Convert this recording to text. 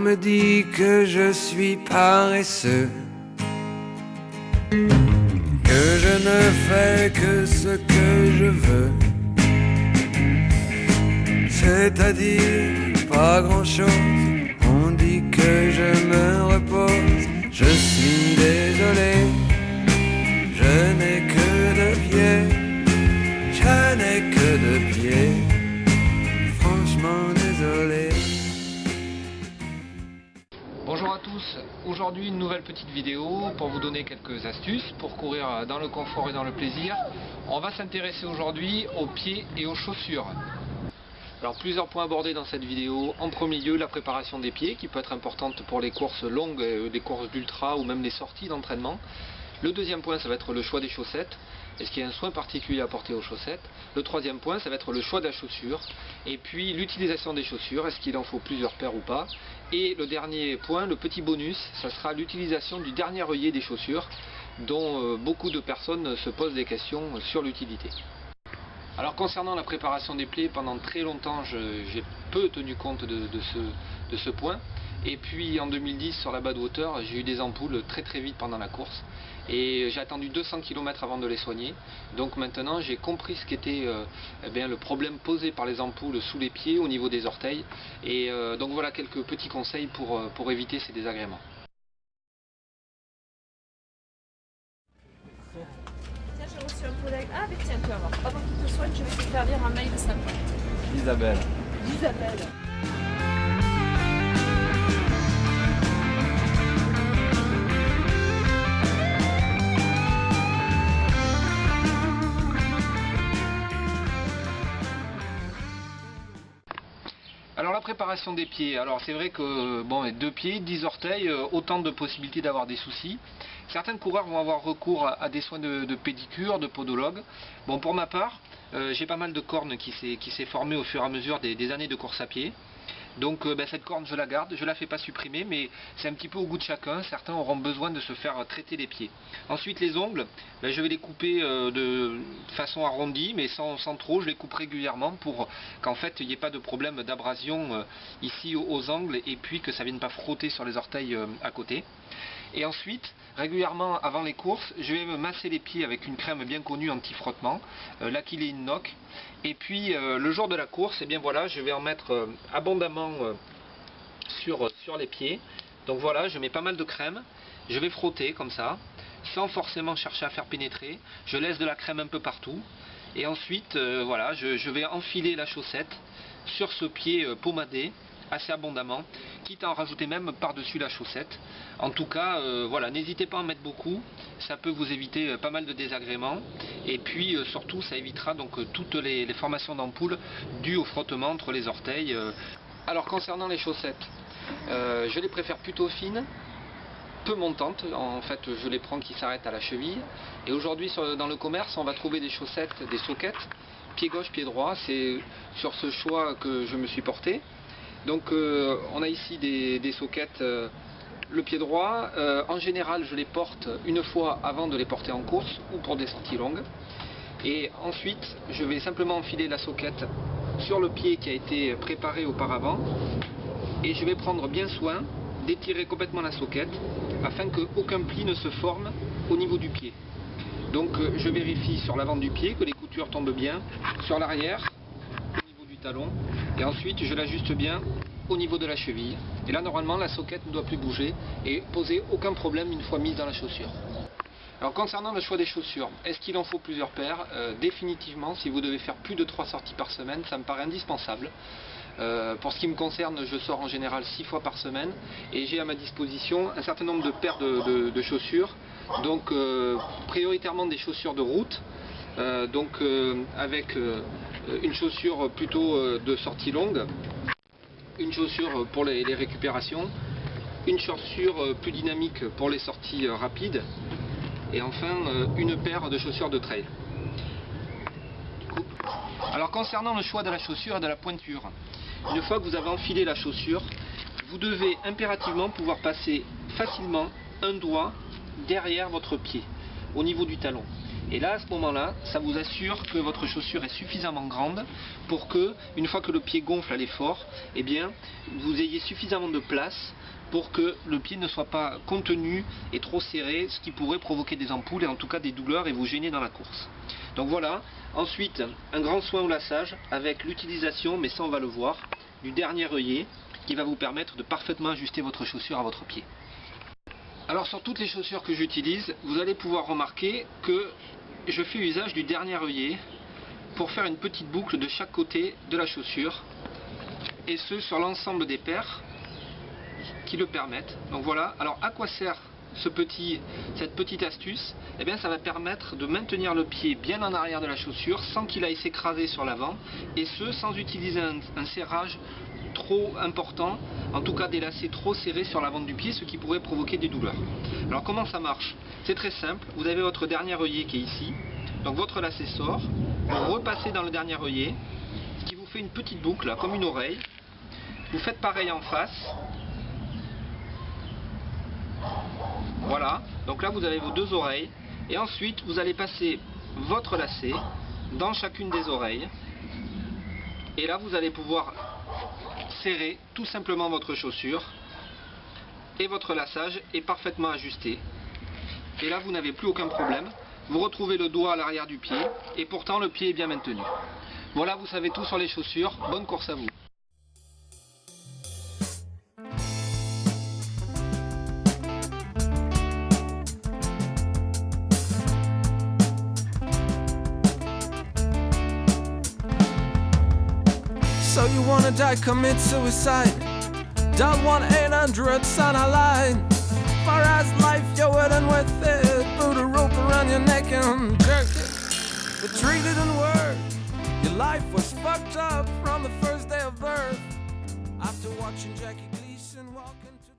me dit que je suis paresseux, que je ne fais que ce que je veux, c'est-à-dire pas grand-chose. On dit que je me repose, je suis désolé, je n'ai que deux pieds, je n'ai que deux pieds, franchement désolé. Bonjour à tous, aujourd'hui une nouvelle petite vidéo pour vous donner quelques astuces pour courir dans le confort et dans le plaisir. On va s'intéresser aujourd'hui aux pieds et aux chaussures. Alors plusieurs points abordés dans cette vidéo. En premier lieu, la préparation des pieds qui peut être importante pour les courses longues, des courses d'ultra ou même les sorties d'entraînement. Le deuxième point, ça va être le choix des chaussettes. Est-ce qu'il y a un soin particulier à apporter aux chaussettes? Le troisième point, ça va être le choix de la chaussure. Et puis l'utilisation des chaussures, est-ce qu'il en faut plusieurs paires ou pas? Et le dernier point, le petit bonus, ça sera l'utilisation du dernier œillet des chaussures, dont beaucoup de personnes se posent des questions sur l'utilité. Alors concernant la préparation des pieds, pendant très longtemps j'ai peu tenu compte de ce point. Et puis en 2010 sur la Badwater, j'ai eu des ampoules très vite pendant la course. Et j'ai attendu 200 km avant de les soigner. Donc maintenant j'ai compris ce qu'était le problème posé par les ampoules sous les pieds au niveau des orteils. Et donc voilà quelques petits conseils pour éviter ces désagréments. Tiens, j'ai reçu un collègue. Ah, mais tiens, tu vas voir. Avant qu'il te soigne, je vais te faire lire un mail sympa. Isabelle. Isabelle. Alors la préparation des pieds, alors c'est vrai que bon, 2 pieds, 10 orteils, autant de possibilités d'avoir des soucis. Certains coureurs vont avoir recours à des soins de pédicure, de podologue. Bon, pour ma part, j'ai pas mal de corne qui s'est formée au fur et à mesure des années de course à pied. Donc cette corne je la garde, je la fais pas supprimer, mais c'est un petit peu au goût de chacun. Certains auront besoin de se faire traiter les pieds. Ensuite les ongles, je vais les couper de façon arrondie, mais sans trop, je les coupe régulièrement pour qu'en fait il n'y ait pas de problème d'abrasion ici aux angles, et puis que ça ne vienne pas frotter sur les orteils à côté. Et ensuite, régulièrement avant les courses, je vais me masser les pieds avec une crème bien connue anti-frottement, l'Achillée Knock. Et puis le jour de la course, eh bien voilà, je vais en mettre abondamment sur les pieds. Donc voilà, je mets pas mal de crème, je vais frotter comme ça, sans forcément chercher à faire pénétrer. Je laisse de la crème un peu partout. Et ensuite, voilà, je vais enfiler la chaussette sur ce pied pommadé, assez abondamment, quitte à en rajouter même par-dessus la chaussette. En tout cas, voilà, n'hésitez pas à en mettre beaucoup, ça peut vous éviter pas mal de désagréments, et puis surtout ça évitera donc toutes les formations d'ampoules dues au frottement entre les orteils. Alors concernant les chaussettes, je les préfère plutôt fines, peu montantes, en fait je les prends qui s'arrêtent à la cheville. Et aujourd'hui dans le commerce on va trouver des chaussettes, des soquettes, pied gauche, pied droit, c'est sur ce choix que je me suis porté. Donc on a ici des soquettes, le pied droit, en général je les porte une fois avant de les porter en course ou pour des sorties longues. Et ensuite je vais simplement enfiler la soquette sur le pied qui a été préparé auparavant. Et je vais prendre bien soin d'étirer complètement la soquette afin qu'aucun pli ne se forme au niveau du pied. Donc je vérifie sur l'avant du pied que les coutures tombent bien, sur l'arrière, au niveau du talon, et ensuite je l'ajuste bien au niveau de la cheville. Et là normalement la soquette ne doit plus bouger et poser aucun problème une fois mise dans la chaussure. Alors concernant le choix des chaussures, est-ce qu'il en faut plusieurs paires? Définitivement, si vous devez faire plus de 3 sorties par semaine, ça me paraît indispensable. Pour ce qui me concerne, je sors en général 6 fois par semaine et j'ai à ma disposition un certain nombre de paires de chaussures. Donc prioritairement des chaussures de route, avec une chaussure plutôt de sortie longue, une chaussure pour les récupérations, une chaussure plus dynamique pour les sorties rapides, et enfin une paire de chaussures de trail. Alors concernant le choix de la chaussure et de la pointure, une fois que vous avez enfilé la chaussure, vous devez impérativement pouvoir passer facilement un doigt derrière votre pied, au niveau du talon. Et là, à ce moment-là, ça vous assure que votre chaussure est suffisamment grande pour que, une fois que le pied gonfle à l'effort, eh bien, vous ayez suffisamment de place pour que le pied ne soit pas contenu et trop serré, ce qui pourrait provoquer des ampoules et en tout cas des douleurs et vous gêner dans la course. Donc voilà. Ensuite, un grand soin au lassage avec l'utilisation, mais ça on va le voir, du dernier œillet qui va vous permettre de parfaitement ajuster votre chaussure à votre pied. Alors sur toutes les chaussures que j'utilise, vous allez pouvoir remarquer que je fais usage du dernier œillet pour faire une petite boucle de chaque côté de la chaussure, et ce sur l'ensemble des paires qui le permettent. Donc voilà. Alors à quoi sert cette petite astuce? Eh bien ça va permettre de maintenir le pied bien en arrière de la chaussure sans qu'il aille s'écraser sur l'avant, et ce sans utiliser un serrage trop important, en tout cas des lacets trop serrés sur l'avant du pied, ce qui pourrait provoquer des douleurs. Alors comment ça marche? C'est très simple, vous avez votre dernier œillet qui est ici, donc votre lacet sort, vous repassez dans le dernier œillet, ce qui vous fait une petite boucle, là, comme une oreille. Vous faites pareil en face. Voilà, donc là vous avez vos deux oreilles, et ensuite vous allez passer votre lacet dans chacune des oreilles, et là vous allez pouvoir serrer tout simplement votre chaussure, et votre lassage est parfaitement ajusté, et là vous n'avez plus aucun problème. Vous retrouvez le doigt à l'arrière du pied, et pourtant le pied est bien maintenu. Voilà, vous savez tout sur les chaussures. Bonne course à vous. So you wanna die, commit suicide. Dial 1-800, sign a line. Far as life, you're well and worth it. Put a rope around your neck and jerk it. But treat it and work. Your life was fucked up from the first day of birth. After watching Jackie Gleason walk into